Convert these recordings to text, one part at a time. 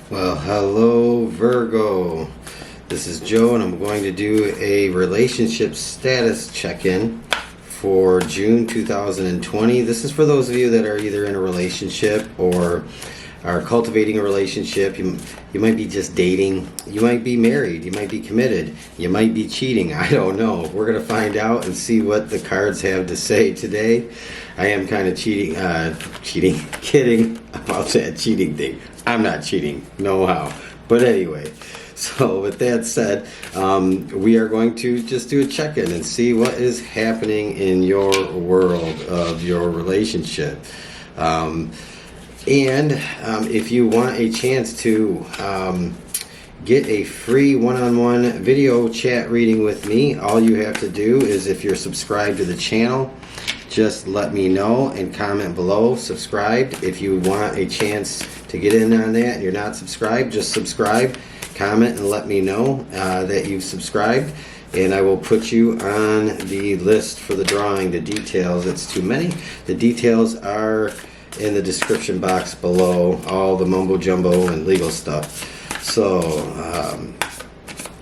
Well, hello Virgo. This is Joe, and I'm going to do a relationship status check-in for June 2020. This is for those of you that are either in a relationship or are cultivating a relationship. You might be just dating. You might be married. You might be committed. You might be cheating. I don't know. We're going to find out and see what the cards have to say today. I am kind of kidding about that cheating thing. I'm not cheating. No how. But anyway, so with that said, we are going to just do a check-in and see what is happening in your world of your relationship. If you want a chance to get a free one-on-one video chat reading with me, all you have to do is, if you're subscribed to the channel, just let me know and comment below subscribed. If you want a chance to get in on that and you're not subscribed, just subscribe, comment, and let me know that you've subscribed, and I will put you on the list for the drawing. The details, it's too many. The details are in the description box below, all the mumbo jumbo and legal stuff. So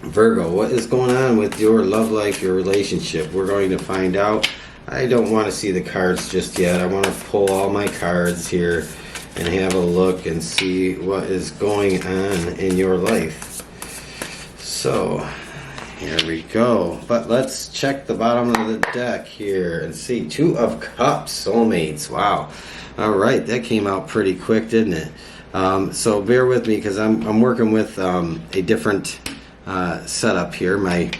Virgo, what is going on with your love life, your relationship? We're going to find out. I don't want to see the cards just yet. I want to pull all my cards here and have a look and see what is going on in your life. So here we go. But let's check the bottom of the deck here and see. Two of Cups, soulmates. Wow. All right, that came out pretty quick, didn't it? So bear with me, because I'm working with a different setup here. My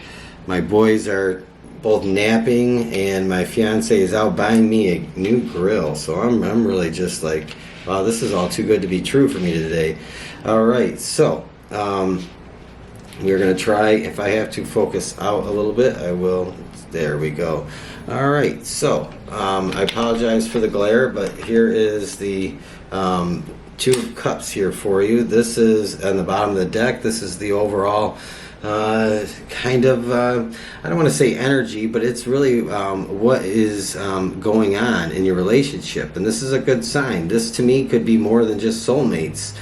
boys are both napping, and my fiance is out buying me a new grill. So I'm really just like, wow, this is all too good to be true for me today. All right, so we're gonna try. If I have to focus out a little bit, I will. There we go. All right, so I apologize for the glare, but here is the Two of Cups here for you. This is on the bottom of the deck. This is the overall kind of, I don't want to say energy, but it's really what is going on in your relationship. And this is a good sign. This, to me, could be more than just soulmates.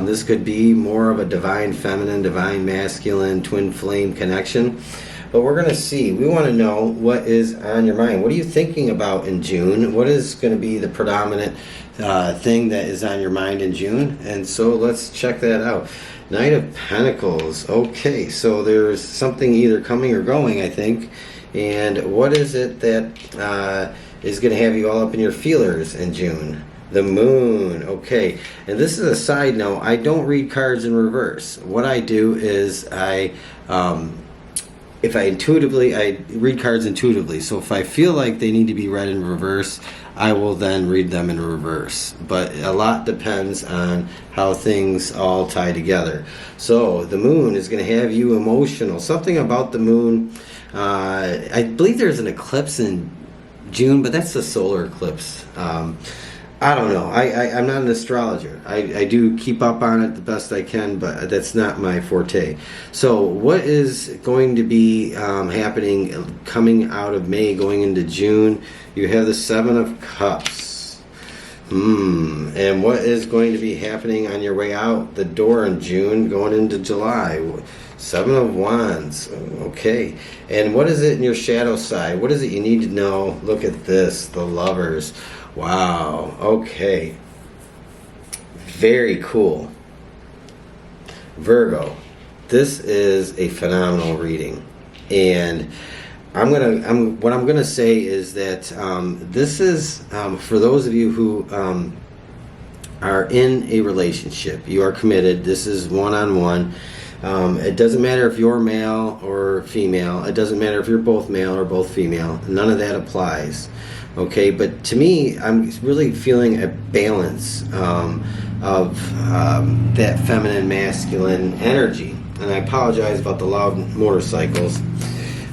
This could be more of a divine feminine, divine masculine, twin flame connection. But we're going to see. We want to know what is on your mind. What are you thinking about in June? What is going to be the predominant thing that is on your mind in June? And so let's check that out. Knight of Pentacles. Okay, so there's something either coming or going, I think. And what is it that is going to have you all up in your feelers in June? The Moon. Okay, and this is a side note. I don't read cards in reverse. What I do is I read cards intuitively. So if I feel like they need to be read in reverse, I will then read them in reverse. But a lot depends on how things all tie together. So the Moon is going to have you emotional. Something about the Moon. I believe there's an eclipse in June, but that's a solar eclipse. I don't know. I'm not an astrologer. I do keep up on it the best I can, but that's not my forte. So what is going to be happening coming out of May going into June? You have the Seven of Cups. And what is going to be happening on your way out the door in June going into July? Seven of Wands. Okay. And what is it in your shadow side? What is it you need to know? Look at this. The Lovers. Wow. Okay. Very cool. Virgo, this is a phenomenal reading, and what I'm gonna say is that this is for those of you who are in a relationship. You are committed. This is one-on-one. It doesn't matter if you're male or female. It doesn't matter if you're both male or both female. None of that applies. Okay, but to me, I'm really feeling a balance of that feminine, masculine energy. And I apologize about the loud motorcycles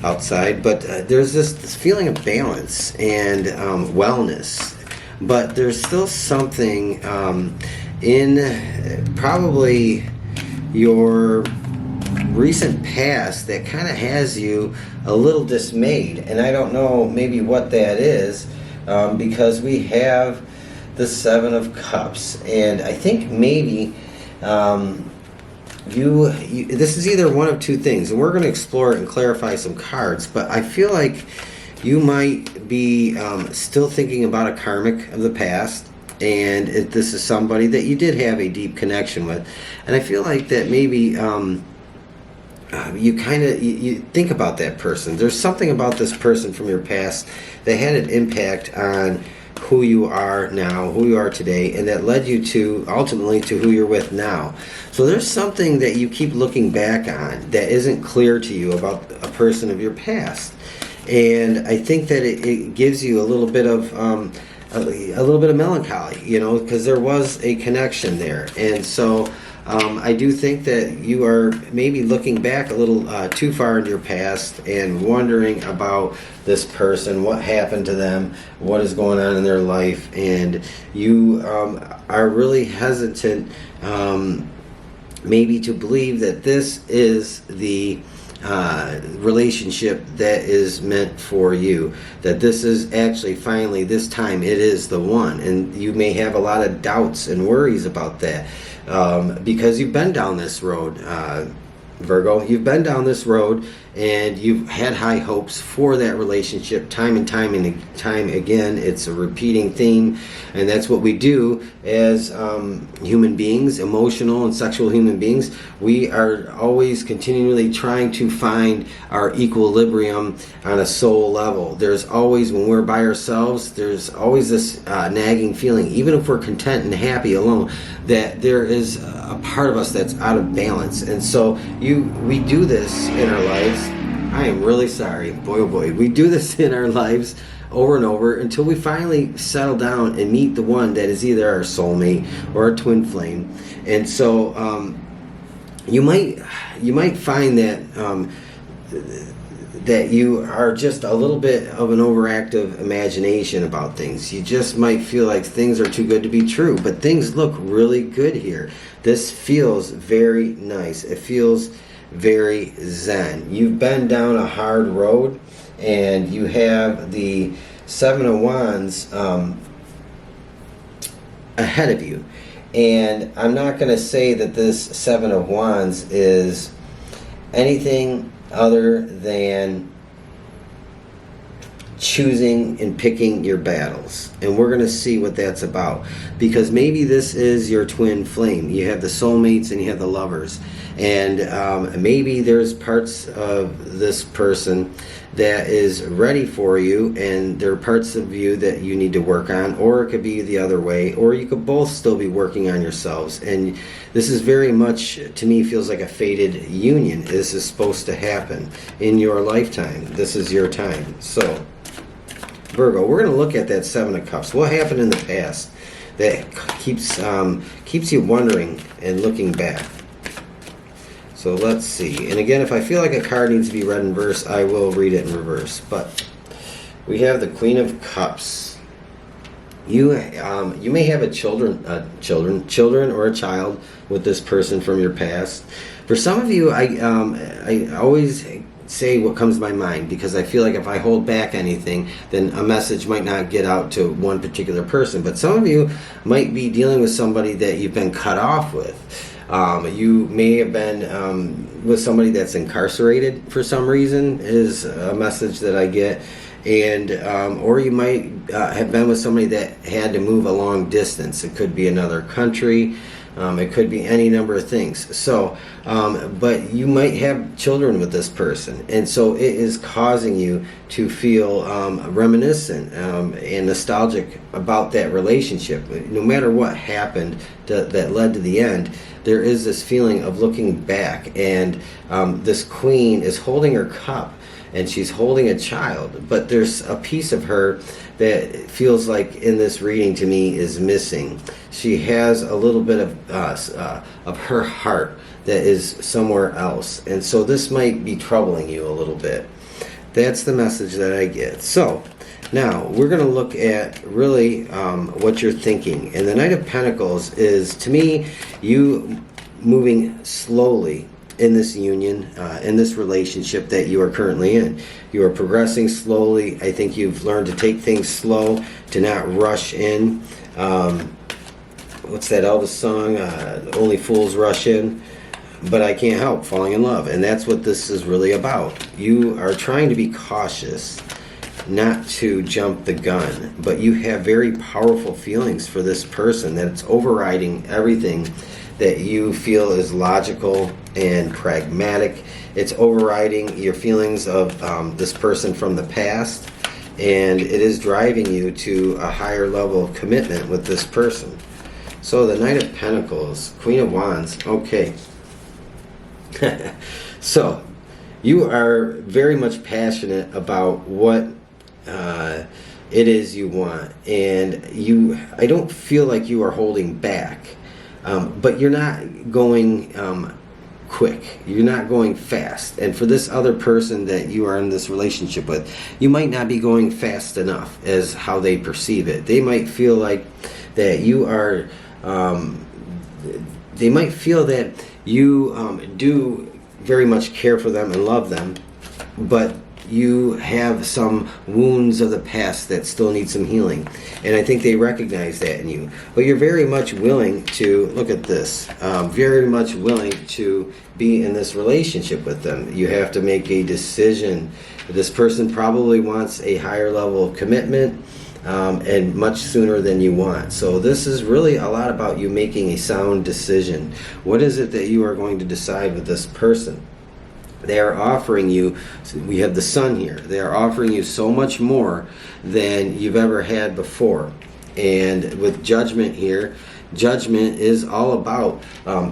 outside, but there's this feeling of balance and wellness. But there's still something in probably your recent past that kind of has you a little dismayed, and I don't know maybe what that is, because we have the Seven of Cups, and I think maybe This is either one of two things, and we're going to explore it and clarify some cards, but I feel like you might be still thinking about a karmic of the past, and this is somebody that you did have a deep connection with. And I feel like that maybe you think about that person. There's something about this person from your past that had an impact on who you are now, who you are today, and that led you to ultimately to who you're with now. So there's something that you keep looking back on that isn't clear to you about a person of your past, and I think that it gives you a little bit of melancholy, because there was a connection there. And so I do think that you are maybe looking back a little too far into your past and wondering about this person, what happened to them, what is going on in their life, and you are really hesitant maybe to believe that this is the relationship that is meant for you, that this is actually finally, this time it is the one. And you may have a lot of doubts and worries about that because you've been down this road, Virgo. You've been down this road and you've had high hopes for that relationship time and time again. It's a repeating theme, and that's what we do as human beings, emotional and sexual human beings. We are always continually trying to find our equilibrium on a soul level. There's always, when we're by ourselves, there's always this nagging feeling, even if we're content and happy alone, that there is a part of us that's out of balance. And so we do this in our lives. I am really sorry, boy oh boy. We do this in our lives over and over until we finally settle down and meet the one that is either our soulmate or our twin flame. And so you might find that that you are just a little bit of an overactive imagination about things. You just might feel like things are too good to be true, but things look really good here. This feels very nice. It feels very zen. You've been down a hard road, and you have the Seven of Wands ahead of you. And I'm not going to say that this Seven of Wands is anything other than choosing and picking your battles. And we're going to see what that's about, because maybe this is your twin flame. You have the soulmates and you have the lovers, and maybe there's parts of this person that is ready for you, and there are parts of you that you need to work on, or it could be the other way, or you could both still be working on yourselves. And this is very much, to me, feels like a fated union. This is supposed to happen in your lifetime. This is your time. So Virgo, we're going to look at that Seven of Cups. What happened in the past that keeps you wondering and looking back? So let's see. And again, if I feel like a card needs to be read in reverse, I will read it in reverse. But we have the Queen of Cups. You may have a children or a child with this person from your past. For some of you, I always say what comes to my mind, because I feel like if I hold back anything, then a message might not get out to one particular person. But some of you might be dealing with somebody that you've been cut off with. You may have been with somebody that's incarcerated for some reason, is a message that I get. And or you might have been with somebody that had to move a long distance. It could be another country. It could be any number of things. So, but you might have children with this person, and so it is causing you to feel reminiscent and nostalgic about that relationship. No matter what happened that led to the end, there is this feeling of looking back, and this queen is holding her cup, and she's holding a child, but there's a piece of her that feels like in this reading to me is missing. She has a little bit of her heart that is somewhere else, and so this might be troubling you a little bit. That's the message that I get. So now we're going to look at really what you're thinking. And the Knight of Pentacles is, to me, you moving slowly in this union, in this relationship that you are currently in. You are progressing slowly. I think you've learned to take things slow, to not rush in. what's that Elvis song? Only fools rush in. But I can't help falling in love. And that's what this is really about. You are trying to be cautious, not to jump the gun, but you have very powerful feelings for this person that's overriding everything that you feel is logical and pragmatic. It's overriding your feelings of this person from the past, and it is driving you to a higher level of commitment with this person. So the Knight of Pentacles, Queen of Wands, okay. So you are very much passionate about what it is you want, and I don't feel like you are holding back, but you're not going quick, you're not going fast. And for this other person that you are in this relationship with, you might not be going fast enough as how they perceive it. They might feel like that you are they might feel that you do very much care for them and love them, but you have some wounds of the past that still need some healing. And I think they recognize that in you. But you're very much willing to, look at this, very much willing to be in this relationship with them. You have to make a decision. This person probably wants a higher level of commitment, and much sooner than you want. So this is really a lot about you making a sound decision. What is it that you are going to decide with this person? They are offering you, we have the Sun here, they are offering you so much more than you've ever had before. And with Judgment here, Judgment is all about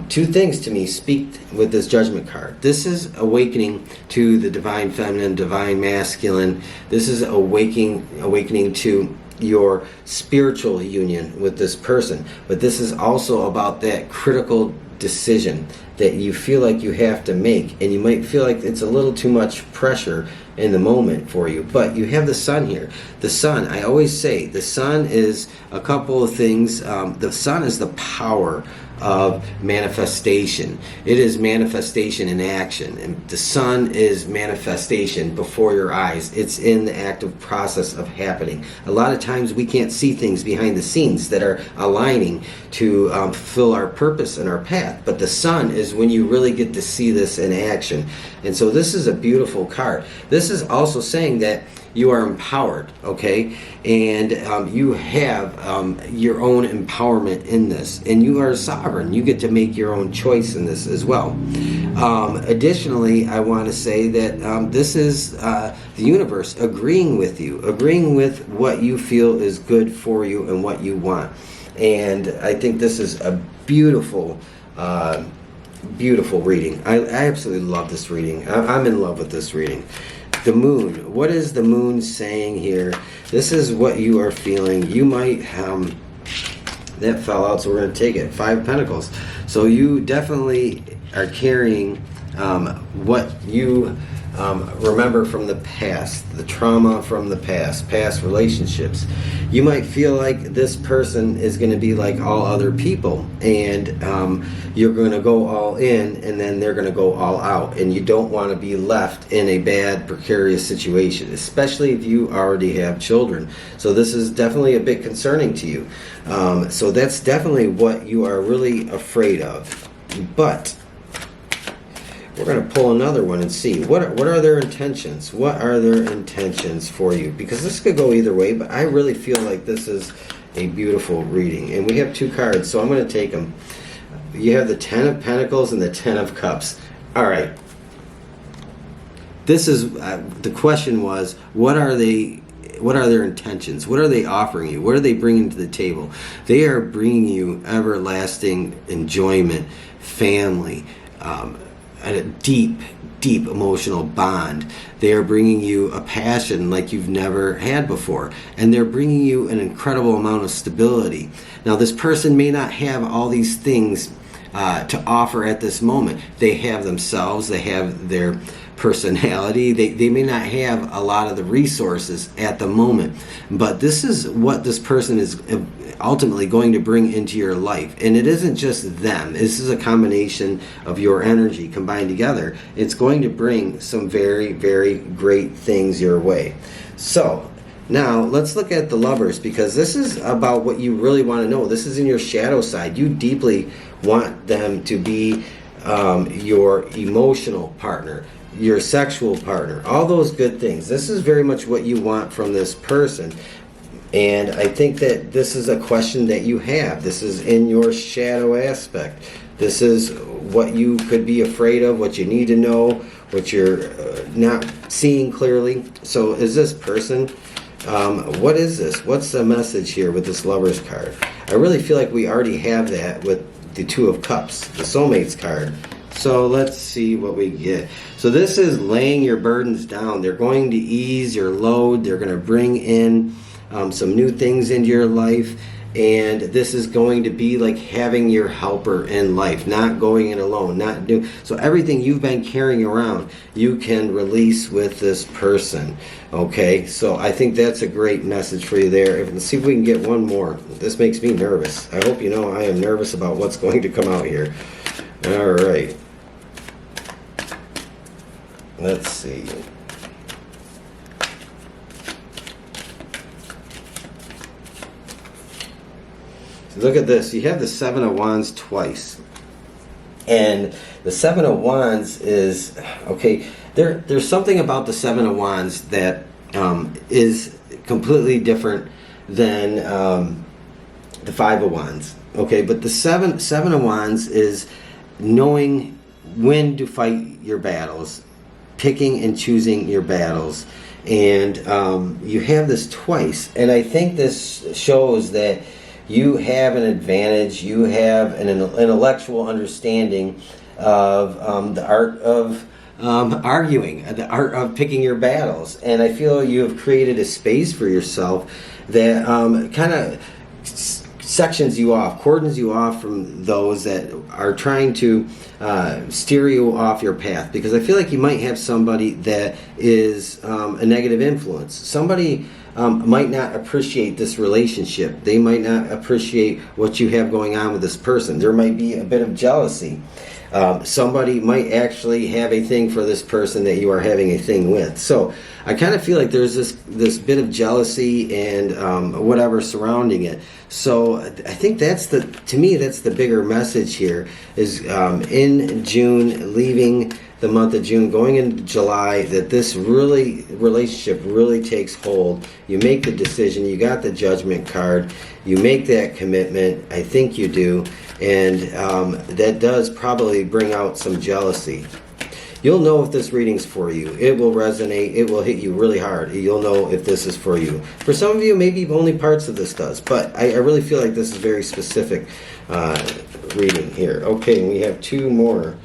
two things to me speak with this Judgment card. This is awakening to the divine feminine, divine masculine. This is awakening to your spiritual union with this person. But this is also about that critical decision that you feel like you have to make, and you might feel like it's a little too much pressure in the moment for you. But you have the Sun here. The Sun, I always say, the Sun is a couple of things. The Sun is the power of manifestation. It is manifestation in action, and the Sun is manifestation before your eyes. It's in the active process of happening. A lot of times we can't see things behind the scenes that are aligning to fulfill our purpose and our path, but the Sun is when you really get to see this in action. And so this is a beautiful card. This is also saying that you are empowered, okay? And you have your own empowerment in this. And you are sovereign. You get to make your own choice in this as well. Additionally, I want to say that this is the universe agreeing with you, agreeing with what you feel is good for you and what you want. And I think this is a beautiful beautiful reading. I absolutely love this reading. I'm in love with this reading. The Moon. What is the Moon saying here? This is what you are feeling. You might that fell out, so we're going to take it. 5 of Pentacles. So you definitely are carrying what you remember from the past, the trauma from the past relationships. You might feel like this person is going to be like all other people, and you're going to go all in, and then they're going to go all out, and you don't want to be left in a bad, precarious situation, especially if you already have children. So this is definitely a bit concerning to you. So that's definitely what you are really afraid of. But we're going to pull another one and see what are their intentions. What are their intentions for you? Because this could go either way, but I really feel like this is a beautiful reading. And we have 2 cards, so I'm going to take them. You have the 10 of Pentacles and the 10 of Cups. All right. This is the question was, what are their intentions? What are they offering you? What are they bringing to the table? They are bringing you everlasting enjoyment, family, and a deep, deep emotional bond. They are bringing you a passion like you've never had before. And they're bringing you an incredible amount of stability. Now, this person may not have all these things to offer at this moment. They have themselves. They have their personality. They may not have a lot of the resources at the moment. But this is what this person is ultimately going to bring into your life. And it isn't just them. This is a combination of your energy combined together. It's going to bring some very, very great things your way. So Now, let's look at the Lovers, because this is about what you really want to know. This is in your shadow side. You deeply want them to be your emotional partner, your sexual partner, all those good things. This is very much what you want from this person. And I think that this is a question that you have. This is in your shadow aspect. This is what you could be afraid of, what you need to know, what you're not seeing clearly. So is this person, what is this? What's the message here with this Lovers card? I really feel like we already have that with the Two of Cups, the Soulmates card. So let's see what we get. So this is laying your burdens down. They're going to ease your load. They're going to bring in some new things into your life. And this is going to be like having your helper in life, not going it alone, not do. So everything you've been carrying around, you can release with this person. Okay, so I think that's a great message for you there. Let's see if we can get one more. This makes me nervous. I hope you know I am nervous about what's going to come out here. All right. Let's see. Look at this. You have the Seven of Wands twice. And the Seven of Wands is, okay, there's something about the Seven of Wands that is completely different than the Five of Wands. Okay, but the Seven of Wands is knowing when to fight your battles, picking and choosing your battles. And you have this twice. And I think this shows that you have an advantage. You have an intellectual understanding of the art of arguing, the art of picking your battles. And I feel you have created a space for yourself that kind of sections you off, cordons you off from those that are trying to steer you off your path. Because I feel like you might have somebody that is a negative influence. Somebody might not appreciate this relationship. They might not appreciate what you have going on with this person. There might be a bit of jealousy. Somebody might actually have a thing for this person that you are having a thing with. So I kind of feel like there's this bit of jealousy and whatever surrounding it. So I think to me that's the bigger message here is in June, leaving the month of June, going into July, that this relationship really takes hold. You make the decision. You got the Judgment card. You make that commitment. I think you do. And that does probably bring out some jealousy. You'll know if this reading's for you. It will resonate. It will hit you really hard. You'll know if this is for you. For some of you, maybe only parts of this does. But I really feel like this is very specific reading here. Okay, and we have two more.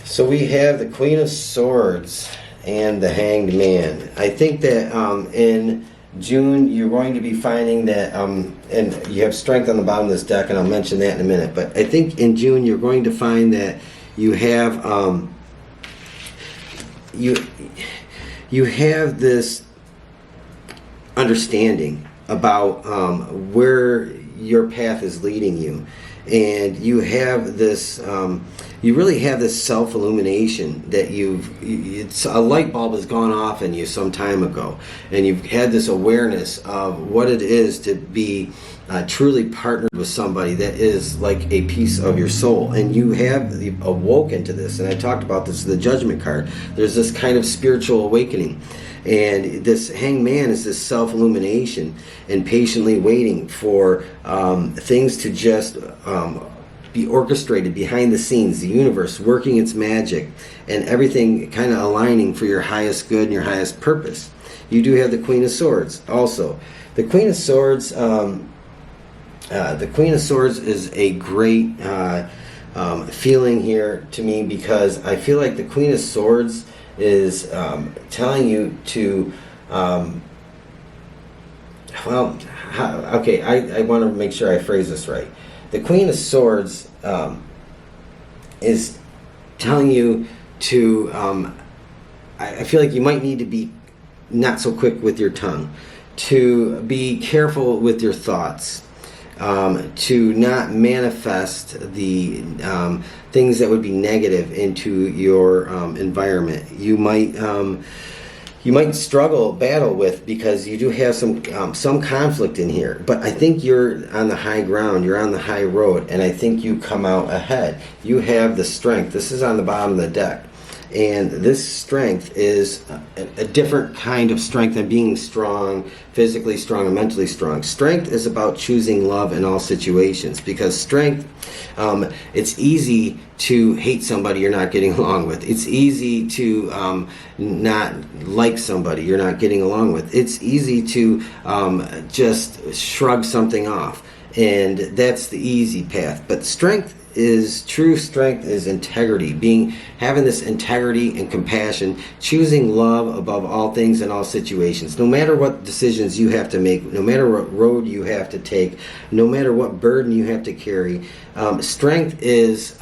So we have the Queen of Swords and the Hanged Man. I think that in June you're going to be finding that, and you have Strength on the bottom of this deck, and I'll mention that in a minute, but I think in June you're going to find that you have you have this understanding about where your path is leading you, and you have this you really have this self-illumination that it's a light bulb has gone off in you some time ago, and you've had this awareness of what it is to be truly partnered with somebody that is like a piece of your soul, and you have awoken to this. And I talked about this in the Judgment card. There's this kind of spiritual awakening, and this Hanged Man is this self-illumination and patiently waiting for things to just be orchestrated behind the scenes, the universe working its magic, and everything kind of aligning for your highest good and your highest purpose. You do have the Queen of Swords also. The Queen of Swords, is a great feeling here to me, because I feel like the Queen of Swords is telling you to I want to make sure I phrase this right. The Queen of Swords is telling you to, I feel like you might need to be not so quick with your tongue, to be careful with your thoughts, to not manifest the things that would be negative into your environment. You might you might battle with, because you do have some conflict in here. But I think you're on the high ground, you're on the high road, and I think you come out ahead. You have the strength. This is on the bottom of the deck. And this strength is a different kind of strength than being strong, physically strong and mentally strong. Strength is about choosing love in all situations, because strength, it's easy to hate somebody you're not getting along with. It's easy to not like somebody you're not getting along with. It's easy to just shrug something off. And that's the easy path. But true strength is integrity, having this integrity and compassion, choosing love above all things in all situations. No matter what decisions you have to make, no matter what road you have to take, no matter what burden you have to carry, strength is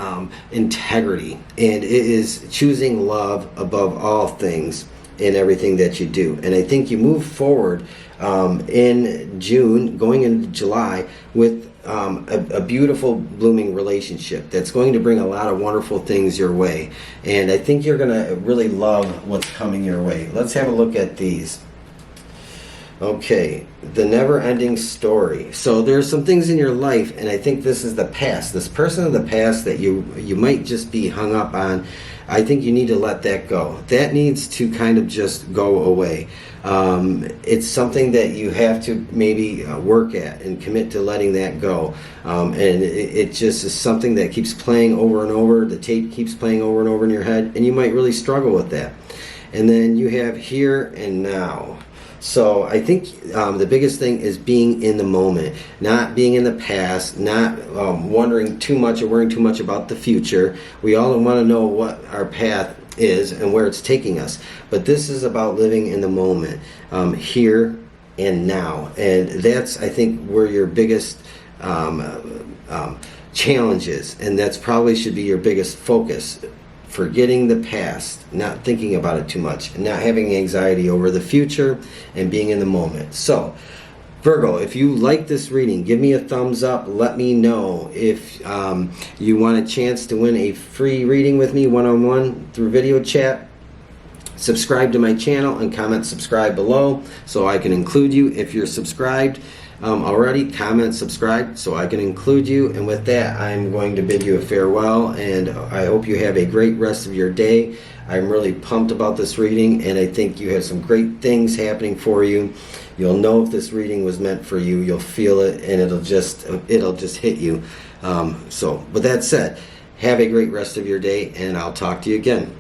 integrity, and it is choosing love above all things in everything that you do. And I think you move forward in June, going into July, with a beautiful blooming relationship that's going to bring a lot of wonderful things your way. And I think you're going to really love what's coming your way. Let's have a look at these. Okay, the never-ending story. So there's some things in your life, and I think this is the past. This person of the past that you might just be hung up on. I think you need to let that go. That needs to kind of just go away. It's something that you have to maybe work at and commit to letting that go. And it just is something that keeps playing over and over. The tape keeps playing over and over in your head, and you might really struggle with that. And then you have here and now. So I think the biggest thing is being in the moment, not being in the past, not wondering too much or worrying too much about the future. We all want to know what our path is and where it's taking us. But this is about living in the moment, here and now. And that's, I think, where your biggest challenge is. And that's probably should be your biggest focus. Forgetting the past, not thinking about it too much, and not having anxiety over the future, and being in the moment. So, Virgo, if you like this reading, give me a thumbs up. Let me know if you want a chance to win a free reading with me one-on-one through video chat. Subscribe to my channel and comment subscribe below so I can include you. If you're subscribed already, comment subscribe so I can include you. And with that, I'm going to bid you a farewell, and I hope you have a great rest of your day. I'm really pumped about this reading, and I think you have some great things happening for you. You'll know if this reading was meant for you. You'll feel it, and it'll just hit you. So with that said, have a great rest of your day, and I'll talk to you again.